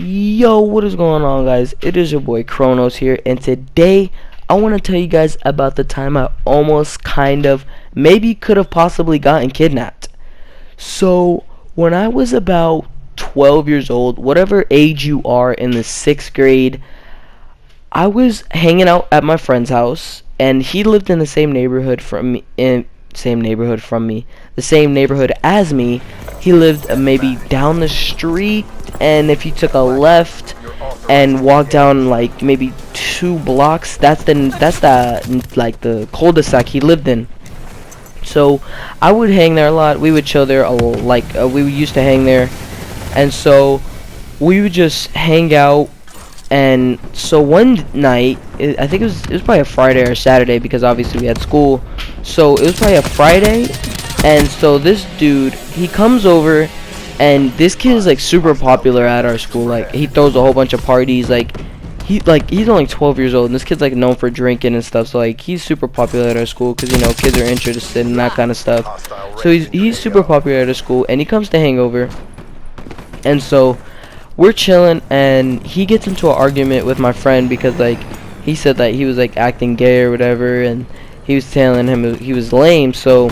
Yo, what is going on, guys? It is your boy Kronos here, and today I want to tell you guys about the time I almost maybe could have possibly gotten kidnapped. So when I was about 12 years old, whatever age you are in the 6th grade, I was hanging out at my friend's house, and he lived in the same neighborhood from me, the same neighborhood as me. He lived maybe down the street, and if you took a left and walked down like maybe 2 blocks, that's the cul-de-sac he lived in. So I would hang there a lot. We would chill there we used to hang there, and so we would just hang out. And so one night, I think it was probably a Friday or Saturday, because obviously we had school. So it was probably a Friday, and so this dude, he comes over, and this kid is like super popular at our school. Like, he throws a whole bunch of parties. He's only 12 years old, and this kid's like known for drinking and stuff. So like, he's super popular at our school because, you know, kids are interested in that kind of stuff. So he's super popular at our school, and he comes to hang over. And so we're chilling, and he gets into an argument with my friend because, like, he said that he was like acting gay or whatever, and he was telling him he was lame. So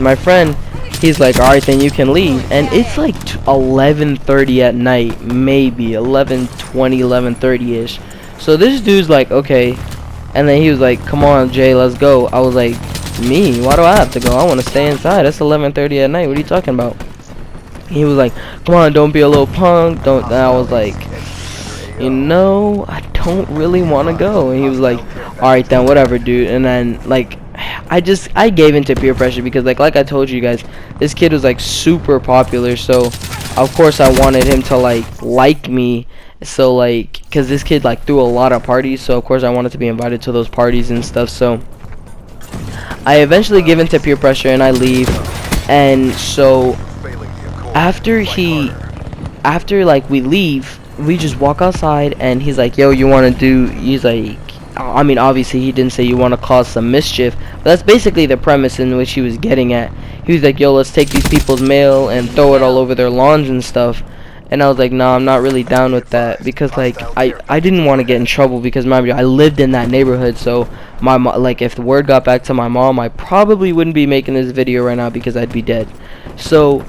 my friend, he's like, alright, then you can leave. And it's like 11:30 at night, maybe 11:20, 11:30ish. So this dude's like, okay. And then he was like, come on, Jay, let's go. I was like, me? Why do I have to go? I want to stay inside. It's 11:30 at night. What are you talking about? He was like, come on, don't be a little punk. Don't. And I was like, you know, I don't really want to go. And he was like, alright then, whatever, dude. And then, like, I gave into peer pressure because, like I told you guys, this kid was like super popular. So of course I wanted him to like me. So like, cause this kid like threw a lot of parties, so of course I wanted to be invited to those parties and stuff. So I eventually give into peer pressure and I leave. And so after like we leave, we just walk outside, and he's like, yo, you want to do, he's like, I mean, obviously he didn't say you want to cause some mischief, but that's basically the premise in which he was getting at. He was like, yo, let's take these people's mail and throw it all over their lawns and stuff. And I was like, no, I'm not really down with that, because like I didn't want to get in trouble, because mind you, I lived in that neighborhood. So my like, if the word got back to my mom, I probably wouldn't be making this video right now because I'd be dead. So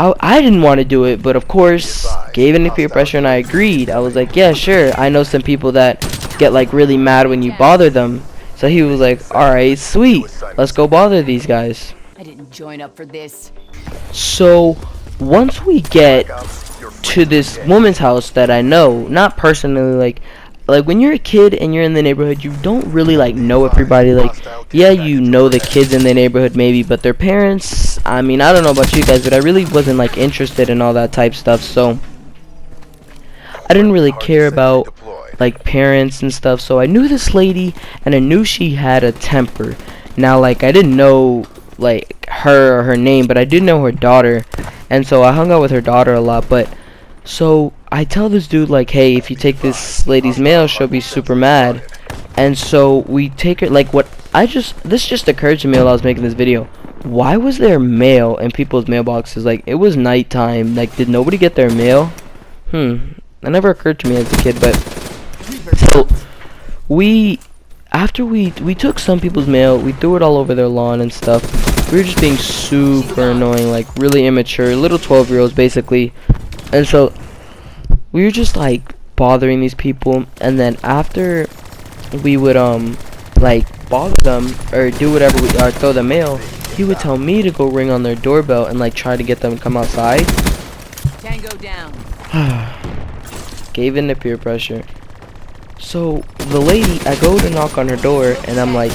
I didn't want to do it, but of course gave in to peer pressure and I agreed. I was like, yeah, sure. I know some people that get like really mad when you bother them. So he was like, alright, sweet, let's go bother these guys. I didn't join up for this. So once we get to this woman's house that I know, not personally, like when you're a kid and you're in the neighborhood, you don't really like know everybody. Like, yeah, you know the kids in the neighborhood maybe, but their parents, I mean, I don't know about you guys, but I really wasn't like interested in all that type stuff. So I didn't really care about like parents and stuff. So I knew this lady, and I knew she had a temper. Now, like, I didn't know like her or her name, but I did know her daughter, and so I hung out with her daughter a lot. But so I tell this dude, like, hey, if you take this lady's mail, she'll be super mad. And so we take her, like, this just occurred to me while I was making this video. Why was there mail in people's mailboxes? Like, it was nighttime. Like, did nobody get their mail? That never occurred to me as a kid. But so after we took some people's mail, we threw it all over their lawn and stuff. We were just being super annoying, like really immature, little 12-year-olds basically. And so we were just like bothering these people, and then after we would like bother them or do whatever or throw the mail, he would tell me to go ring on their doorbell and like try to get them to come outside. Tango down. Gave in to peer pressure. So the lady, I go to knock on her door, and I'm like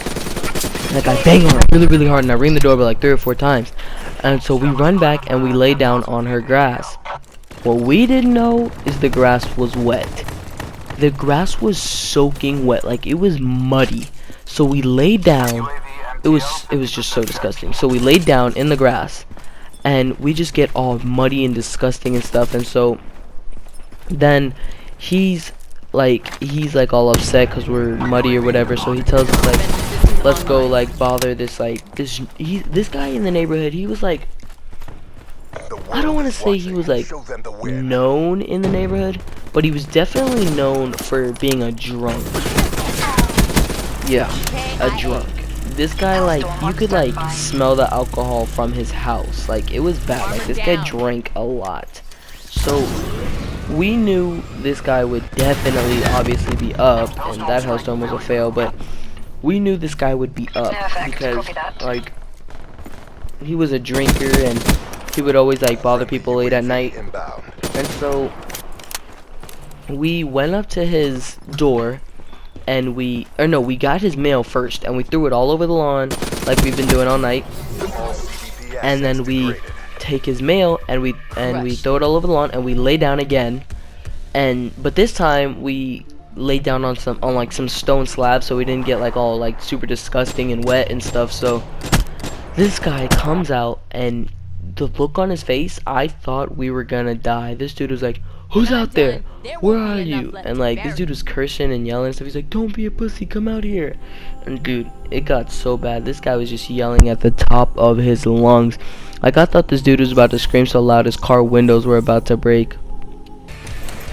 I bang on it really, really hard, and I ring the doorbell like 3 or 4 times. And so we run back and we lay down on her grass. What we didn't know is the grass was wet. The grass was soaking wet, like it was muddy. So we laid down. It was just so disgusting. So we laid down in the grass, and we just get all muddy and disgusting and stuff. And so then he's like all upset because we're muddy or whatever. So he tells us like, let's go like bother this guy in the neighborhood. He was like I don't want to say he was like known in the neighborhood, but he was definitely known for being a drunk. Yeah, a drunk. This guy, like, you could like smell the alcohol from his house. Like, it was bad. Like, this guy drank a lot. So we knew this guy would definitely obviously be up, and that hellstorm was a fail, but we knew this guy would be up because like he was a drinker and he would always like bother people late at night. And so we went up to his door and we got his mail first and we threw it all over the lawn like we've been doing all night. And then we take his mail and we throw it all over the lawn and we lay down again. But this time we laid down on some stone slabs so we didn't get like all like super disgusting and wet and stuff. So this guy comes out and the look on his face, I thought we were gonna die. This dude was like, "Who's out there? Where are you?" And like this dude was cursing and yelling and stuff. He's like, "Don't be a pussy, come out here." And dude, it got so bad. This guy was just yelling at the top of his lungs. Like, I thought this dude was about to scream so loud his car windows were about to break.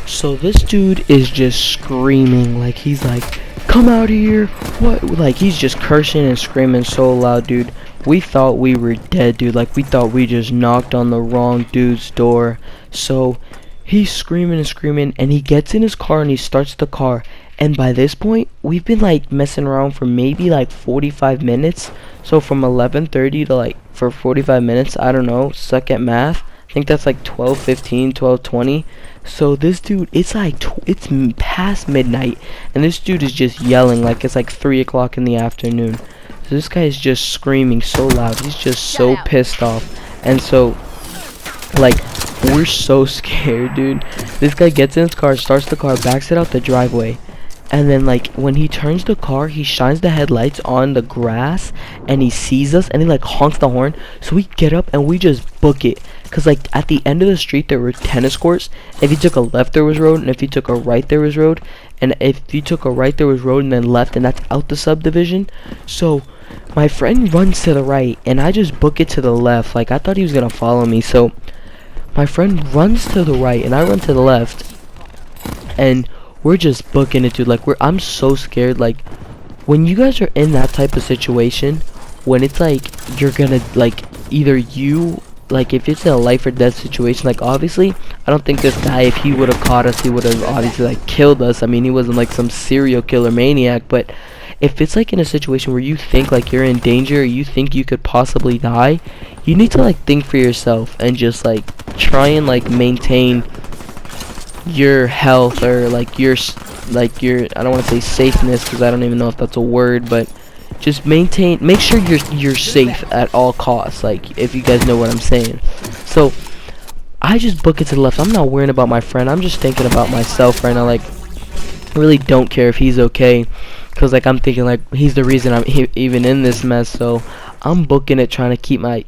So this dude is just screaming, like he's like, "Come out here!" What? Like he's just cursing and screaming so loud, dude. We thought we were dead, dude. Like we thought we just knocked on the wrong dude's door. So he's screaming and screaming, and he gets in his car and he starts the car. And by this point, we've been like messing around for maybe like 45 minutes. So from 11:30 to like for 45 minutes, I don't know, suck at math. I think that's like 12:15, 12:20. So this dude, it's like it's past midnight, and this dude is just yelling like it's like 3 o'clock in the afternoon. So this guy is just screaming so loud. He's just so pissed off, and so like we're so scared, dude. This guy gets in his car, starts the car, backs it out the driveway. And then like when he turns the car, he shines the headlights on the grass and he sees us and he like honks the horn. So we get up and we just book it. Cause like at the end of the street there were tennis courts. If you took a left there was road, and if you took a right there was road. And if you took a right there was road and then left, and that's out the subdivision. So my friend runs to the right and I just book it to the left. Like I thought he was gonna follow me. So my friend runs to the right and I run to the left. And we're just booking it, dude. Like I'm so scared. Like when you guys are in that type of situation, when it's like you're gonna like either you like if it's a life or death situation, like obviously I don't think this guy, if he would have caught us, he would have obviously like killed us. I mean, he wasn't like some serial killer maniac, but if it's like in a situation where you think like you're in danger or you think you could possibly die, you need to like think for yourself and just like try and like maintain your health or like your I don't want to say safeness because I don't even know if that's a word, but just make sure you're safe at all costs, like if you guys know what I'm saying. So I just book it to the left. I'm not worrying about my friend, I'm just thinking about myself right now. Like I really don't care if he's okay, because like I'm thinking like he's the reason I'm even in this mess. So I'm booking it trying to keep my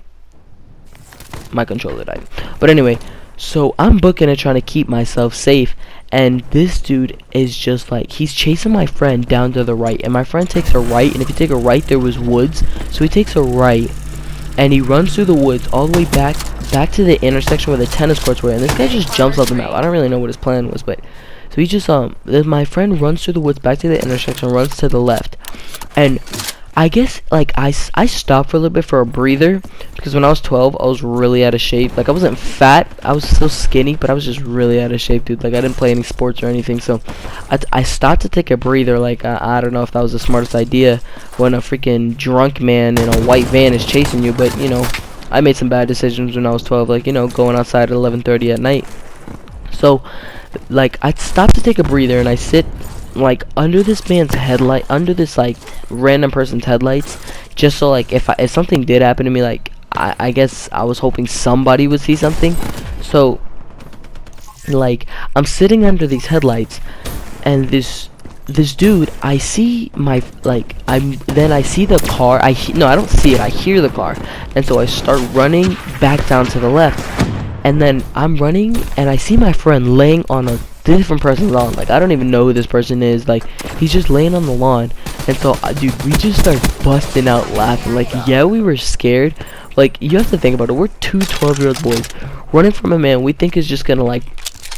controller died. But anyway, so I'm booking it trying to keep myself safe, and this dude is just like, he's chasing my friend down to the right, and my friend takes a right, and if you take a right there was woods, so he takes a right and he runs through the woods all the way back to the intersection where the tennis courts were, and this guy just jumps off the map. I don't really know what his plan was, but so he just my friend runs through the woods back to the intersection, runs to the left, and I guess like I stopped for a little bit for a breather, because when I was 12 I was really out of shape. Like I wasn't fat, I was still skinny, but I was just really out of shape, dude. Like I didn't play any sports or anything, so I stopped to take a breather. Like I don't know if that was the smartest idea when a freaking drunk man in a white van is chasing you, but you know, I made some bad decisions when I was 12, like, you know, going outside at 11:30 at night. So like I stopped to take a breather and I sit like under this man's headlight, under this like random person's headlights, just so like if something did happen to me, like I guess I was hoping somebody would see something. So like I'm sitting under these headlights, and this dude, I see my I see the car. No, I don't see it, I hear the car, and so I start running back down to the left, and then I'm running and I see my friend laying on a different person's lawn. Like I don't even know who this person is. Like he's just laying on the lawn, and so dude, we just start busting out laughing. Like yeah, we were scared. Like you have to think about it, we're two 12-year-old boys, running from a man we think is just gonna like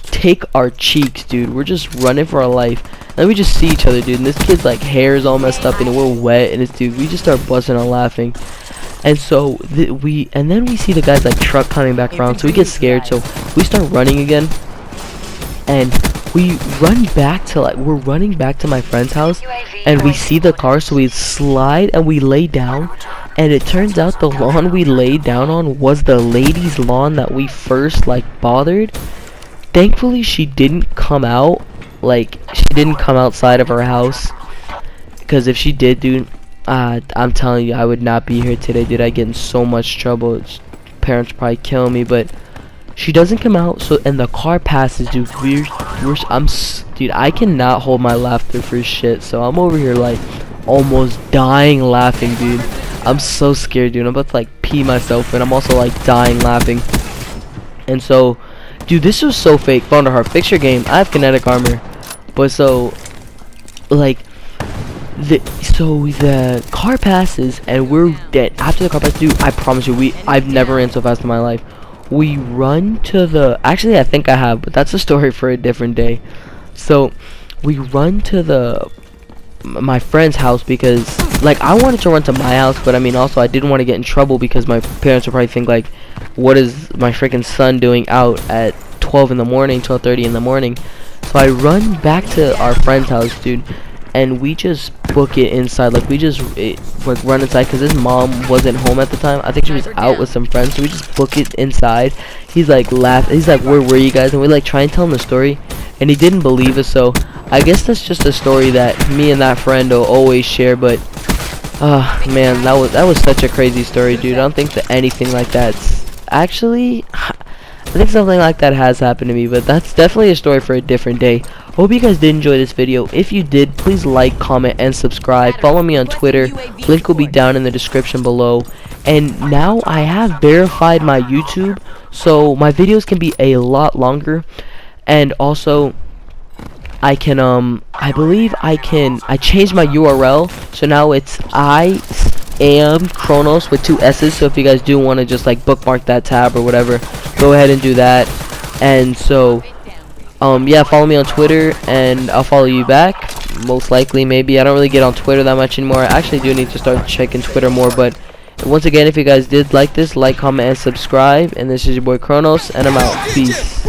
take our cheeks, dude. We're just running for our life. And we just see each other, dude, and this kid's like hair is all messed up and we're wet, and it's, dude, we just start busting out laughing. And so and then we see the guy's like truck coming back around, so we get scared, so we start running again. And we run back to we're running back to my friend's house, and we see the car, so we slide and we lay down, and it turns out the lawn we laid down on was the lady's lawn that we first like bothered. Thankfully she didn't come out, like she didn't come outside of her house, because if she did, dude, I'm telling you, I would not be here today, dude. I'd get in so much trouble. Parents would probably kill me, but she doesn't come out, so, and the car passes, dude. Dude, I cannot hold my laughter for shit, so I'm over here like almost dying laughing, dude. I'm so scared, dude. I'm about to like pee myself, and I'm also like dying laughing. And so, dude, this was so fake. Phone to heart, fix your game. I have kinetic armor, but so like the car passes and we're dead. After the car passes, dude, I promise you, I've never ran so fast in my life. We run to the, actually I think I have, but that's a story for a different day. So we run to my friend's house, because like I wanted to run to my house, but I mean also I didn't want to get in trouble, because my parents would probably think like, what is my freaking son doing out at 12 in the morning, 12:30 in the morning. So I run back to our friend's house, dude, and we just book it inside. Like we just like run inside, because his mom wasn't home at the time. I think she was out with some friends, so we just book it inside. He's like he's like, where were you guys? And we like try and tell him the story, and he didn't believe us. So I guess that's just a story that me and that friend will always share. But man, that was such a crazy story, dude. I don't think that anything like that's actually, I think something like that has happened to me, but that's definitely a story for a different day. Hope you guys did enjoy this video. If you did, please like, comment, and subscribe. Follow me on Twitter. Link will be down in the description below. And now I have verified my YouTube, so my videos can be a lot longer. And also, I can I believe I changed my URL, so now it's I am Chronos with 2 S's. So if you guys do want to just like bookmark that tab or whatever, go ahead and do that. And so yeah, follow me on Twitter and I'll follow you back, most likely. Maybe I don't really get on Twitter that much anymore. I actually do need to start checking Twitter more. But once again, if you guys did like this, like, comment, and subscribe. And this is your boy Chronos, and I'm out. Peace.